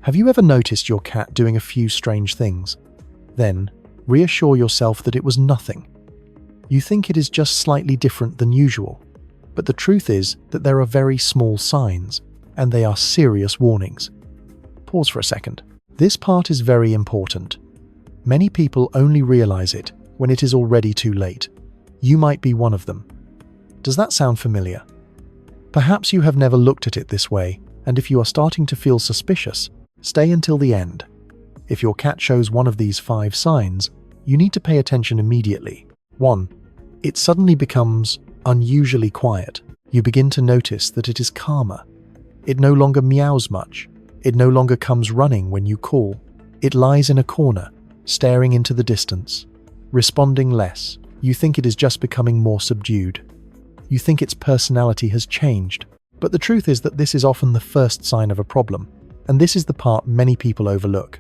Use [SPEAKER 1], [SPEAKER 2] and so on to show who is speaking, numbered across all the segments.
[SPEAKER 1] Have you ever noticed your cat doing a few strange things? Then, reassure yourself that it was nothing. You think it is just slightly different than usual, but the truth is that there are very small signs, and they are serious warnings. Pause for a second. This part is very important. Many people only realize it when it is already too late. You might be one of them. Does that sound familiar? Perhaps you have never looked at it this way, and if you are starting to feel suspicious, stay until the end. If your cat shows one of these 5 signs, you need to pay attention immediately. 1. It suddenly becomes unusually quiet. You begin to notice that it is calmer. It no longer meows much. It no longer comes running when you call. It lies in a corner, staring into the distance, responding less. You think it is just becoming more subdued. You think its personality has changed. But the truth is that this is often the first sign of a problem. And this is the part many people overlook.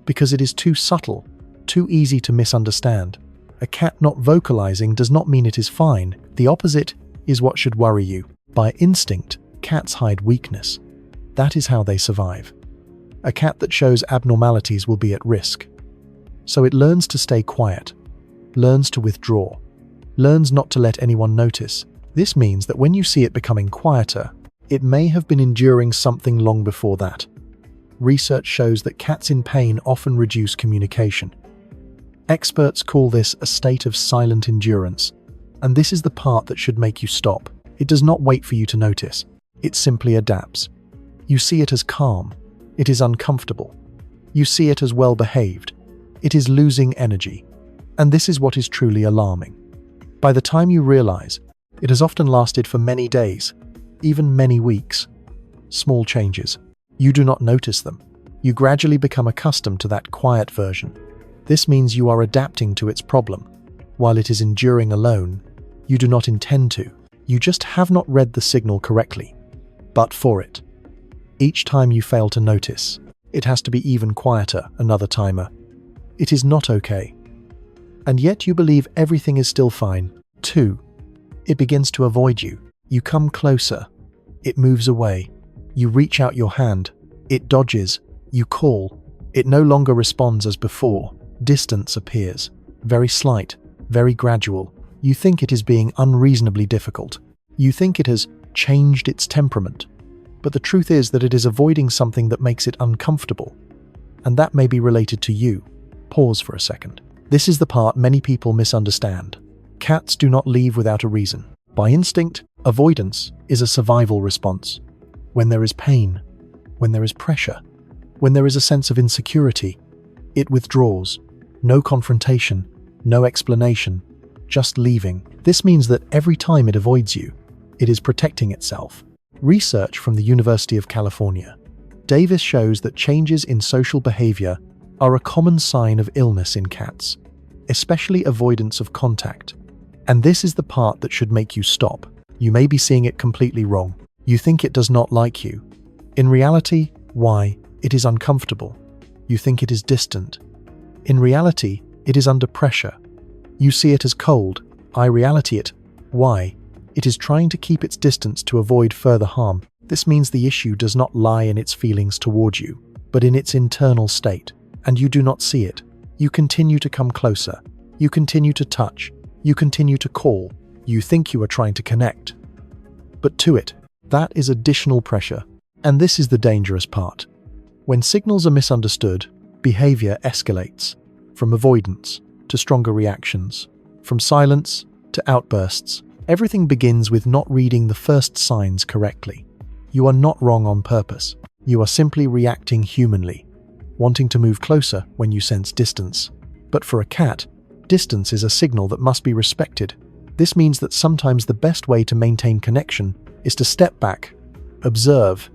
[SPEAKER 1] Because it is too subtle, too easy to misunderstand. A cat not vocalizing does not mean it is fine. The opposite is what should worry you. By instinct, cats hide weakness. That is how they survive. A cat that shows abnormalities will be at risk. So it learns to stay quiet, learns to withdraw, learns not to let anyone notice. This means that when you see it becoming quieter, it may have been enduring something long before that. Research shows that cats in pain often reduce communication. Experts call this a state of silent endurance, and this is the part that should make you stop. It does not wait for you to notice. It simply adapts. You see it as calm. It is uncomfortable. You see it as well-behaved. It is losing energy. And this is what is truly alarming. By the time you realize, it has often lasted for many days, even many weeks. Small changes. You do not notice them. You gradually become accustomed to that quiet version. This means you are adapting to its problem. While it is enduring alone, you do not intend to. You just have not read the signal correctly. But for it. Each time you fail to notice, it has to be even quieter, another timer. It is not okay. And yet you believe everything is still fine. 2. It begins to avoid you. You come closer. It moves away. You reach out your hand. It dodges. You call. It no longer responds as before. Distance appears. Very slight, very gradual. You think it is being unreasonably difficult. You think it has changed its temperament. But the truth is that it is avoiding something that makes it uncomfortable. And that may be related to you. Pause for a second. This is the part many people misunderstand. Cats do not leave without a reason. By instinct, avoidance is a survival response. When there is pain, when there is pressure, when there is a sense of insecurity, it withdraws. No confrontation, no explanation, just leaving. This means that every time it avoids you, it is protecting itself. Research from the University of California, Davis shows that changes in social behavior are a common sign of illness in cats, especially avoidance of contact. And this is the part that should make you stop. You may be seeing it completely wrong. You think it does not like you. In reality, why? It is uncomfortable. You think it is distant. In reality, it is under pressure. You see it as cold. I reality it. Why? It is trying to keep its distance to avoid further harm. This means the issue does not lie in its feelings towards you, but in its internal state. And you do not see it. You continue to come closer. You continue to touch. You continue to call. You think you are trying to connect. But to it, that is additional pressure. And this is the dangerous part. When signals are misunderstood, behavior escalates. From avoidance to stronger reactions. From silence to outbursts. Everything begins with not reading the first signs correctly. You are not wrong on purpose. You are simply reacting humanly, wanting to move closer when you sense distance. But for a cat, distance is a signal that must be respected. This means that sometimes the best way to maintain connection is to step back, observe,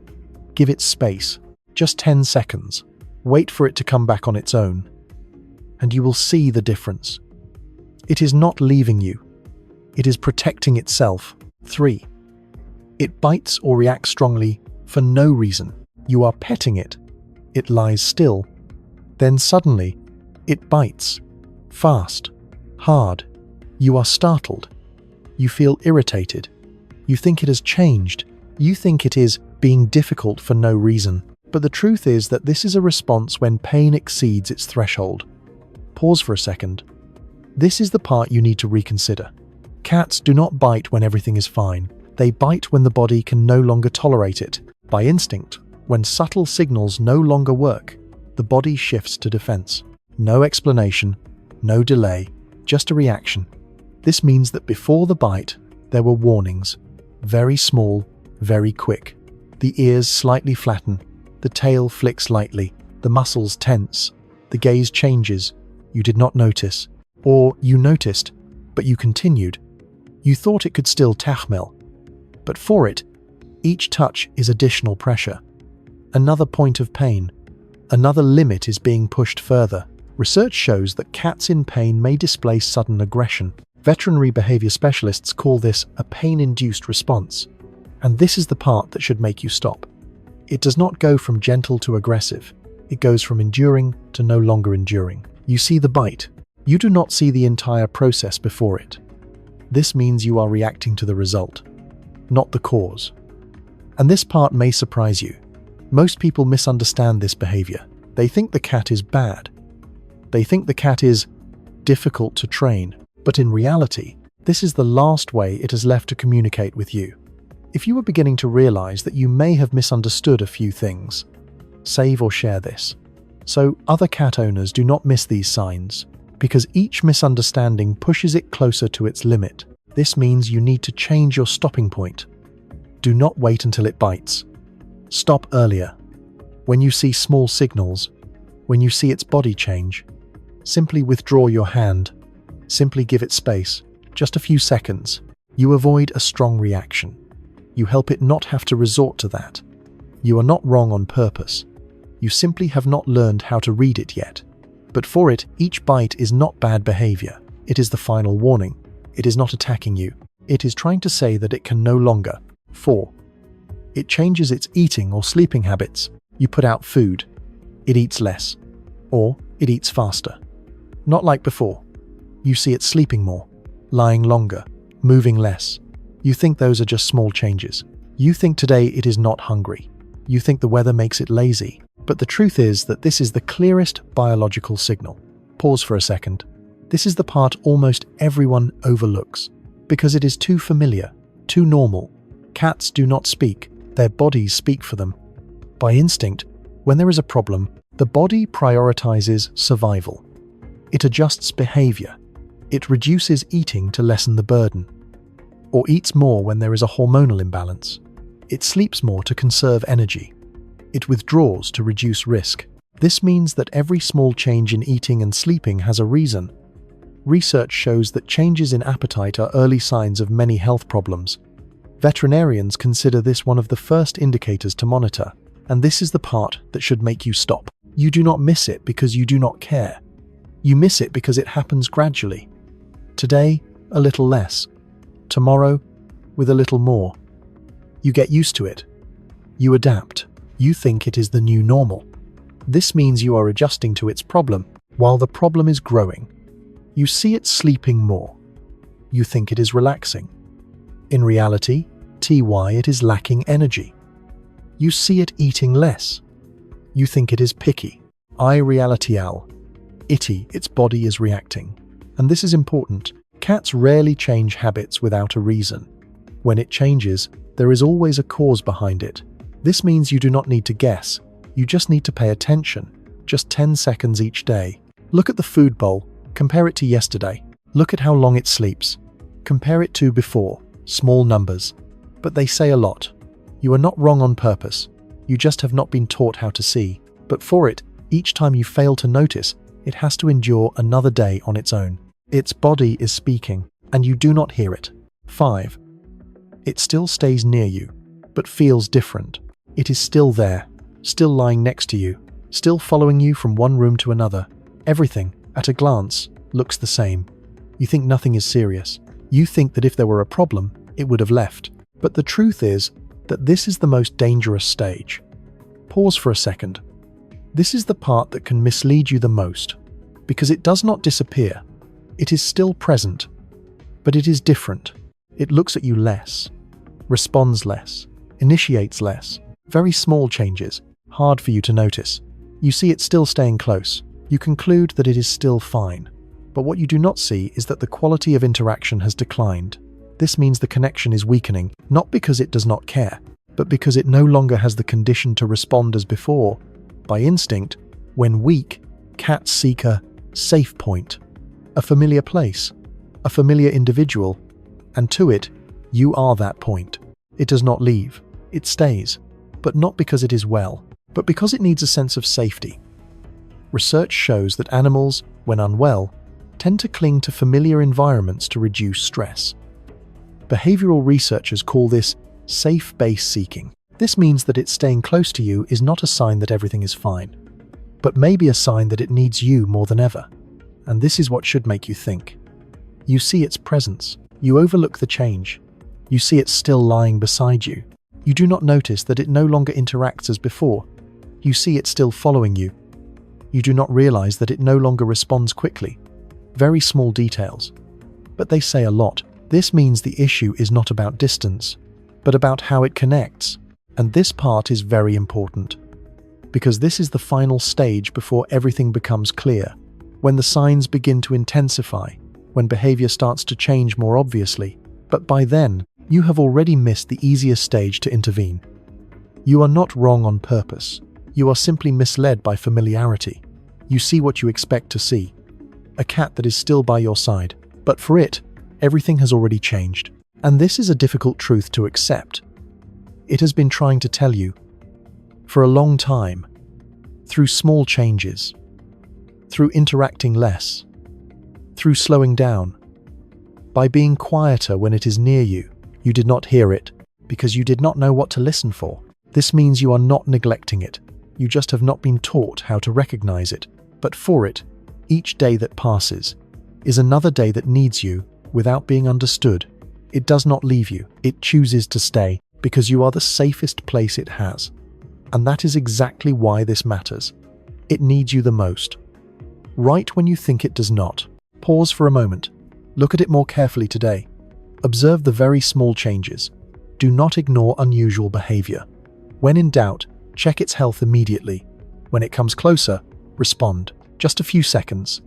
[SPEAKER 1] give it space, just 10 seconds, wait for it to come back on its own, and you will see the difference. It is not leaving you. It is protecting itself. 3. It bites or reacts strongly for no reason. You are petting it. It lies still. Then suddenly, it bites. Fast. Hard. You are startled. You feel irritated. You think it has changed. You think it is being difficult for no reason. But the truth is that this is a response when pain exceeds its threshold. Pause for a second. This is the part you need to reconsider. Cats do not bite when everything is fine. They bite when the body can no longer tolerate it. By instinct, when subtle signals no longer work, the body shifts to defense. No explanation, no delay, just a reaction. This means that before the bite, there were warnings. Very small, very quick. The ears slightly flatten, the tail flicks lightly, the muscles tense, the gaze changes. You did not notice. Or you noticed, but you continued. You thought it could still tahmil. But for it, each touch is additional pressure. Another point of pain. Another limit is being pushed further. Research shows that cats in pain may display sudden aggression. Veterinary behavior specialists call this a pain-induced response. And this is the part that should make you stop. It does not go from gentle to aggressive. It goes from enduring to no longer enduring. You see the bite. You do not see the entire process before it. This means you are reacting to the result, not the cause. And this part may surprise you. Most people misunderstand this behavior. They think the cat is bad. They think the cat is difficult to train. But in reality, this is the last way it has left to communicate with you. If you are beginning to realize that you may have misunderstood a few things, save or share this, so other cat owners do not miss these signs, because each misunderstanding pushes it closer to its limit. This means you need to change your stopping point. Do not wait until it bites. Stop earlier. When you see small signals, when you see its body change, simply withdraw your hand. Simply give it space, just a few seconds. You avoid a strong reaction. You help it not have to resort to that. You are not wrong on purpose. You simply have not learned how to read it yet. But for it, each bite is not bad behavior. It is the final warning. It is not attacking you. It is trying to say that it can no longer. 4. It changes its eating or sleeping habits. You put out food. It eats less. Or it eats faster. Not like before. You see it sleeping more, lying longer, moving less. You think those are just small changes. You think today it is not hungry. You think the weather makes it lazy. But the truth is that this is the clearest biological signal. Pause for a second. This is the part almost everyone overlooks, because it is too familiar, too normal. Cats do not speak. Their bodies speak for them. By instinct, when there is a problem, the body prioritizes survival. It adjusts behavior. It reduces eating to lessen the burden, or eats more when there is a hormonal imbalance. It sleeps more to conserve energy. It withdraws to reduce risk. This means that every small change in eating and sleeping has a reason. Research shows that changes in appetite are early signs of many health problems. Veterinarians consider this one of the first indicators to monitor, and this is the part that should make you stop. You do not miss it because you do not care. You miss it because it happens gradually. Today, a little less. Tomorrow, with a little more. You get used to it. You adapt. You think it is the new normal. This means you are adjusting to its problem, while the problem is growing. You see it sleeping more. You think it is relaxing. In reality, it is lacking energy. You see it eating less. You think it is picky. Its body is reacting. And this is important. Cats rarely change habits without a reason. When it changes, there is always a cause behind it. This means you do not need to guess. You just need to pay attention. Just 10 seconds each day. Look at the food bowl. Compare it to yesterday. Look at how long it sleeps. Compare it to before. Small numbers. But they say a lot. You are not wrong on purpose. You just have not been taught how to see. But for it, each time you fail to notice, it has to endure another day on its own. Its body is speaking, and you do not hear it. 5. It still stays near you, but feels different. It is still there, still lying next to you, still following you from one room to another. Everything, at a glance, looks the same. You think nothing is serious. You think that if there were a problem, it would have left. But the truth is that this is the most dangerous stage. Pause for a second. This is the part that can mislead you the most, because it does not disappear. It is still present, but it is different. It looks at you less, responds less, initiates less. Very small changes, hard for you to notice. You see it still staying close. You conclude that it is still fine. But what you do not see is that the quality of interaction has declined. This means the connection is weakening, not because it does not care, but because it no longer has the condition to respond as before. By instinct, when weak, cats seek a safe point, a familiar place, a familiar individual, and to it, you are that point. It does not leave, it stays, but not because it is well, but because it needs a sense of safety. Research shows that animals, when unwell, tend to cling to familiar environments to reduce stress. Behavioral researchers call this safe base seeking. This means that it staying close to you is not a sign that everything is fine, but maybe a sign that it needs you more than ever. And this is what should make you think. You see its presence. You overlook the change. You see it still lying beside you. You do not notice that it no longer interacts as before. You see it still following you. You do not realize that it no longer responds quickly. Very small details, but they say a lot. This means the issue is not about distance, but about how it connects. And this part is very important, because this is the final stage before everything becomes clear. When the signs begin to intensify, when behavior starts to change more obviously, but by then, you have already missed the easiest stage to intervene. You are not wrong on purpose. You are simply misled by familiarity. You see what you expect to see. A cat that is still by your side, but for it, everything has already changed. And this is a difficult truth to accept. It has been trying to tell you for a long time, through small changes, through interacting less, through slowing down, by being quieter when it is near you. You did not hear it because you did not know what to listen for. This means you are not neglecting it. You just have not been taught how to recognize it. But for it, each day that passes is another day that needs you without being understood. It does not leave you. It chooses to stay because you are the safest place it has. And that is exactly why this matters. It needs you the most. Right when you think it does not. Pause for a moment. Look at it more carefully today. Observe the very small changes. Do not ignore unusual behavior. When in doubt, check its health immediately. When it comes closer, respond. Just a few seconds.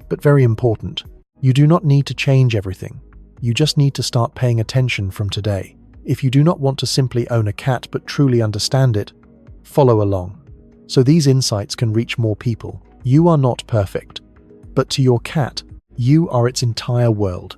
[SPEAKER 1] But very important, you do not need to change everything. You just need to start paying attention from today. If you do not want to simply own a cat but truly understand it, follow along. So these insights can reach more people. You are not perfect, but to your cat, you are its entire world.